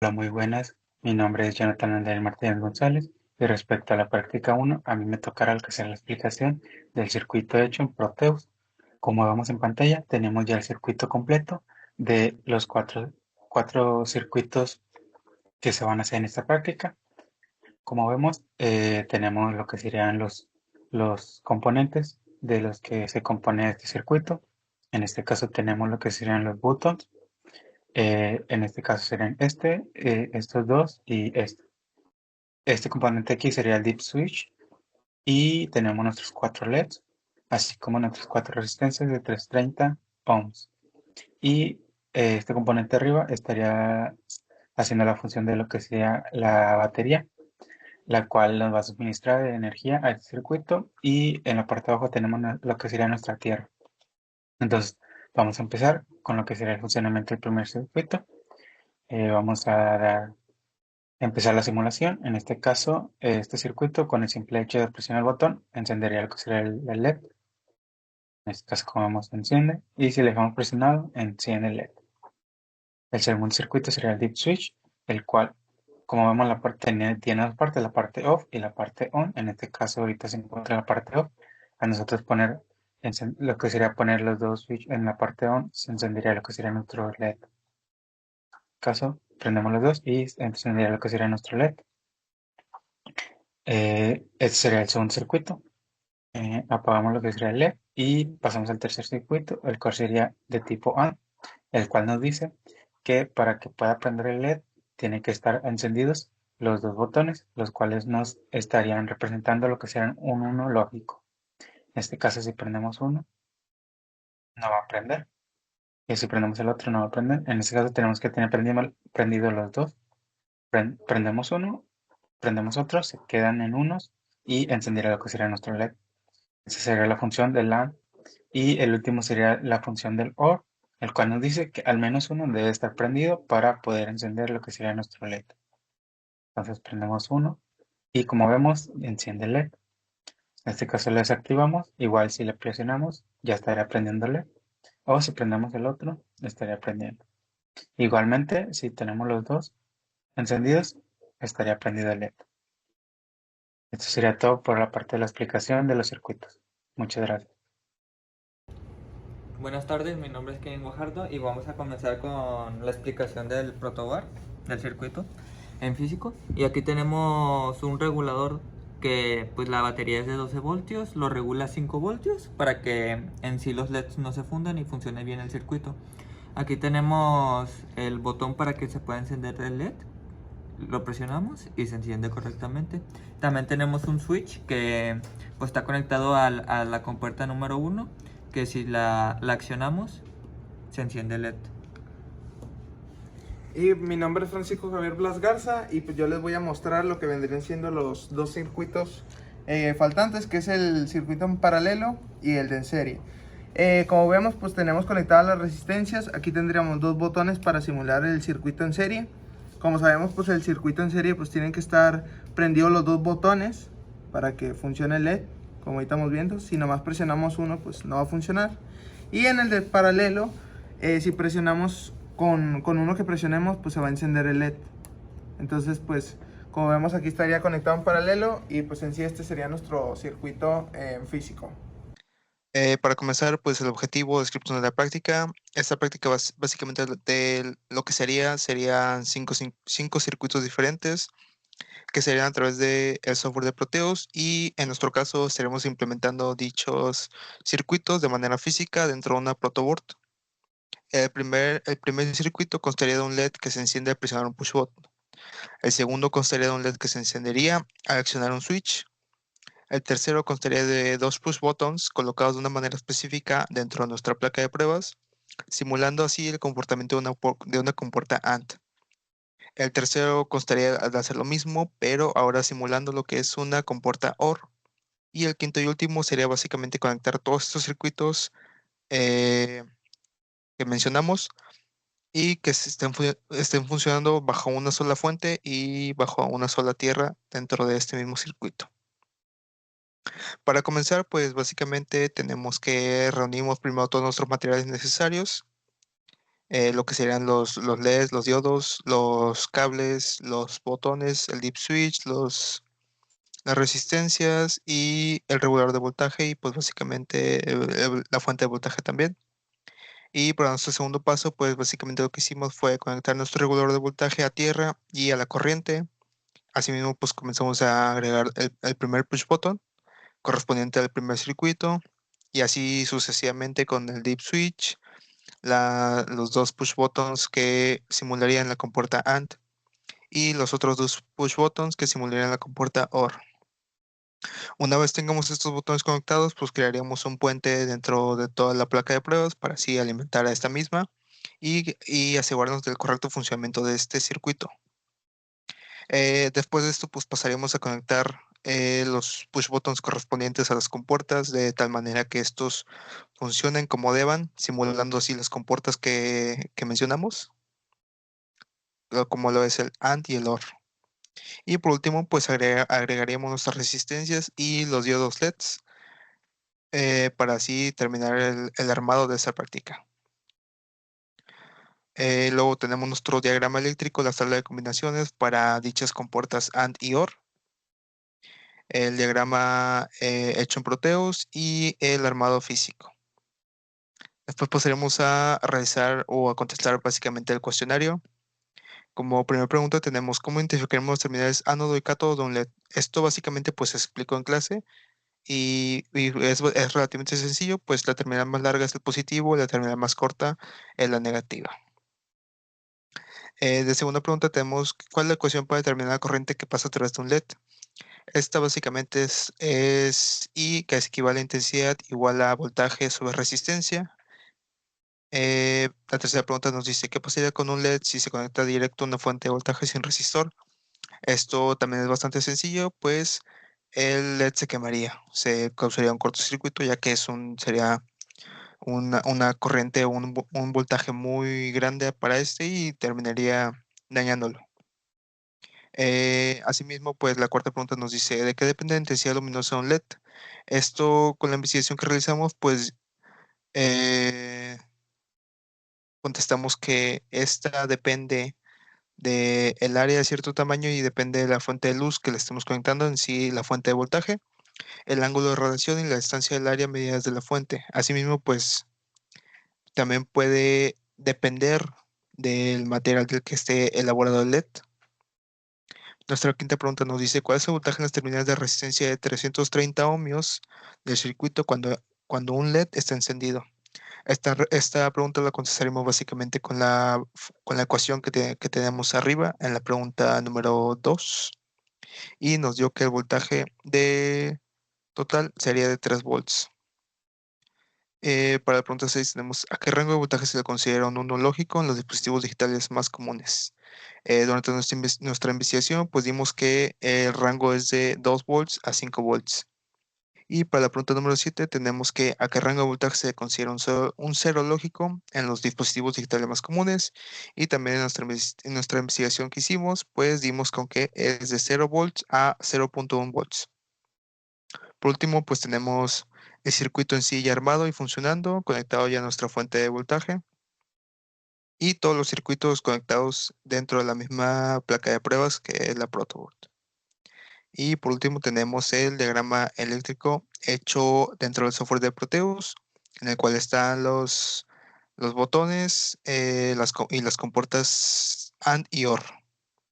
Hola, muy buenas. Mi nombre es Jonathan Andrés Martínez González y respecto a la práctica uno, a mí me tocará hacer la explicación del circuito hecho en Proteus. Como vemos en pantalla, tenemos ya el circuito completo de los cuatro circuitos que se van a hacer en esta práctica. Como vemos, tenemos lo que serían los componentes de los que se compone este circuito. En este caso tenemos lo que serían los buttons. En este caso serían estos dos y este. Este componente aquí sería el deep switch y tenemos nuestros cuatro LEDs, así como nuestras cuatro resistencias de 330 ohms. Y este componente arriba estaría haciendo la función de lo que sería la batería, la cual nos va a suministrar energía a este circuito. Y en la parte de abajo tenemos lo que sería nuestra tierra. Entonces, vamos a empezar con lo que sería el funcionamiento del primer circuito. Vamos a empezar la simulación. En este caso, este circuito, con el simple hecho de presionar el botón, encendería lo que sería el LED. En este caso, como vemos, enciende. Y si le dejamos presionado, enciende el LED. El segundo circuito sería el deep switch, el cual, como vemos, tiene dos partes, la parte off y la parte on. En este caso, ahorita se encuentra la parte off. A nosotros lo que sería poner los dos switch en la parte on, se encendería lo que sería nuestro LED. En este caso, prendemos los dos y encendería lo que sería nuestro LED. Este sería el segundo circuito. Apagamos lo que sería el LED y pasamos al tercer circuito, el cual sería de tipo ON, el cual nos dice que para que pueda prender el LED tiene que estar encendidos los dos botones, los cuales nos estarían representando lo que serán un 1 lógico. En este caso, si prendemos uno, no va a prender. Y si prendemos el otro, no va a prender. En este caso, tenemos que tener prendidos los dos. Prendemos uno, prendemos otro, se quedan en unos y encenderá lo que sería nuestro LED. Esa sería la función del AND. Y el último sería la función del OR, el cual nos dice que al menos uno debe estar prendido para poder encender lo que sería nuestro LED. Entonces prendemos uno y como vemos enciende el LED. En este caso lo desactivamos, igual si le presionamos ya estaría prendiendo el LED. O si prendemos el otro, estaría prendiendo. Igualmente, si tenemos los dos encendidos, estaría prendido el LED. Esto sería todo por la parte de la explicación de los circuitos. Muchas gracias. Buenas tardes, mi nombre es Kevin Guajardo y vamos a comenzar con la explicación del protoboard, del circuito en físico. Y aquí tenemos un regulador que pues la batería es de 12 voltios, lo regula a 5 voltios para que en sí los LEDs no se fundan y funcione bien el circuito. Aquí tenemos el botón para que se pueda encender el LED, lo presionamos y se enciende correctamente. También tenemos un switch que pues está conectado a la compuerta número 1, que si la accionamos se enciende el LED. Y mi nombre es Francisco Javier Blas Garza y pues yo les voy a mostrar lo que vendrían siendo los dos circuitos faltantes, que es el circuito en paralelo y el de en serie. Como vemos, pues tenemos conectadas las resistencias. Aquí tendríamos dos botones para simular el circuito en serie. Como sabemos, pues el circuito en serie pues tienen que estar prendidos los dos botones para que funcione el LED, como ahí estamos viendo. Si nomás presionamos uno, pues no va a funcionar. Y en el de paralelo, si presionamos con uno que presionemos, pues se va a encender el LED. Entonces, pues, como vemos, aquí estaría conectado en paralelo y pues en sí este sería nuestro circuito en físico. Para comenzar, pues el objetivo, descripción de la práctica. Esta práctica básicamente de lo que serían cinco circuitos diferentes que serían a través del software de Proteus y en nuestro caso estaremos implementando dichos circuitos de manera física dentro de una protoboard. El primer circuito constaría de un LED que se enciende al presionar un push button. El segundo constaría de un LED que se encendería al accionar un switch. El tercero constaría de dos push buttons colocados de una manera específica dentro de nuestra placa de pruebas, simulando así el comportamiento de una compuerta AND. El tercero constaría de hacer lo mismo, pero ahora simulando lo que es una compuerta OR. Y el quinto y último sería básicamente conectar todos estos circuitos eh, que mencionamos y que estén funcionando bajo una sola fuente y bajo una sola tierra dentro de este mismo circuito. Para comenzar, pues básicamente tenemos que reunimos primero todos nuestros materiales necesarios. lo que serían los LEDs, los diodos, los cables, los botones, el dip switch, las resistencias y el regulador de voltaje y pues básicamente la fuente de voltaje también. Y para nuestro segundo paso, pues básicamente lo que hicimos fue conectar nuestro regulador de voltaje a tierra y a la corriente. Asimismo, pues comenzamos a agregar el primer push button correspondiente al primer circuito y así sucesivamente con el dip switch, los dos push buttons que simularían la compuerta AND y los otros dos push buttons que simularían la compuerta OR. Una vez tengamos estos botones conectados, pues crearíamos un puente dentro de toda la placa de pruebas para así alimentar a esta misma y asegurarnos del correcto funcionamiento de este circuito. Después de esto, pues pasaríamos a conectar los push buttons correspondientes a las compuertas de tal manera que estos funcionen como deban, simulando así las compuertas que mencionamos, como lo es el AND y el OR. Y por último, pues agregaríamos nuestras resistencias y los diodos LEDs para así terminar el armado de esta práctica. Luego tenemos nuestro diagrama eléctrico, la tabla de combinaciones para dichas compuertas AND y OR, el diagrama hecho en Proteus y el armado físico. Después pasaremos a realizar o a contestar básicamente el cuestionario. Como primera pregunta tenemos cómo identificaremos los terminales ánodo y cátodo de un LED. Esto básicamente pues se explicó en clase y es relativamente sencillo, pues la terminal más larga es el positivo, la terminal más corta es la negativa. De segunda pregunta tenemos cuál es la ecuación para determinar la corriente que pasa a través de un LED. Esta básicamente es I, que es equivale a intensidad igual a voltaje sobre resistencia. La tercera pregunta nos dice qué pasaría con un LED si se conecta directo a una fuente de voltaje sin resistor. Esto también es bastante sencillo, pues el LED se quemaría, se causaría un cortocircuito ya que sería una corriente, un voltaje muy grande para este y terminaría dañándolo. Asimismo, pues la cuarta pregunta nos dice, ¿de qué depende la intensidad luminosa de un LED? Esto, con la investigación que realizamos, pues contestamos que esta depende del área de cierto tamaño y depende de la fuente de luz que le estemos conectando, en sí la fuente de voltaje, el ángulo de radiación y la distancia del área medidas de la fuente. Asimismo, pues también puede depender del material del que esté elaborado el LED. Nuestra quinta pregunta nos dice, ¿cuál es el voltaje en las terminales de resistencia de 330 ohmios del circuito cuando un LED está encendido? Esta pregunta la contestaremos básicamente con la ecuación que tenemos arriba en la pregunta número 2 y nos dio que el voltaje total sería de 3 volts. Para la pregunta 6 tenemos, ¿a qué rango de voltaje se le considera un uno lógico en los dispositivos digitales más comunes? Durante nuestra investigación, pues dimos que el rango es de 2 volts a 5 volts. Y para la pregunta número 7 tenemos que a qué rango de voltaje se considera un cero lógico en los dispositivos digitales más comunes. Y también en nuestra investigación que hicimos, pues dimos con que es de 0 volts a 0.1 volts. Por último, pues tenemos el circuito en sí ya armado y funcionando, conectado ya a nuestra fuente de voltaje. Y todos los circuitos conectados dentro de la misma placa de pruebas que es la protoboard. Y por último tenemos el diagrama eléctrico hecho dentro del software de Proteus, en el cual están los botones y las compuertas AND y OR.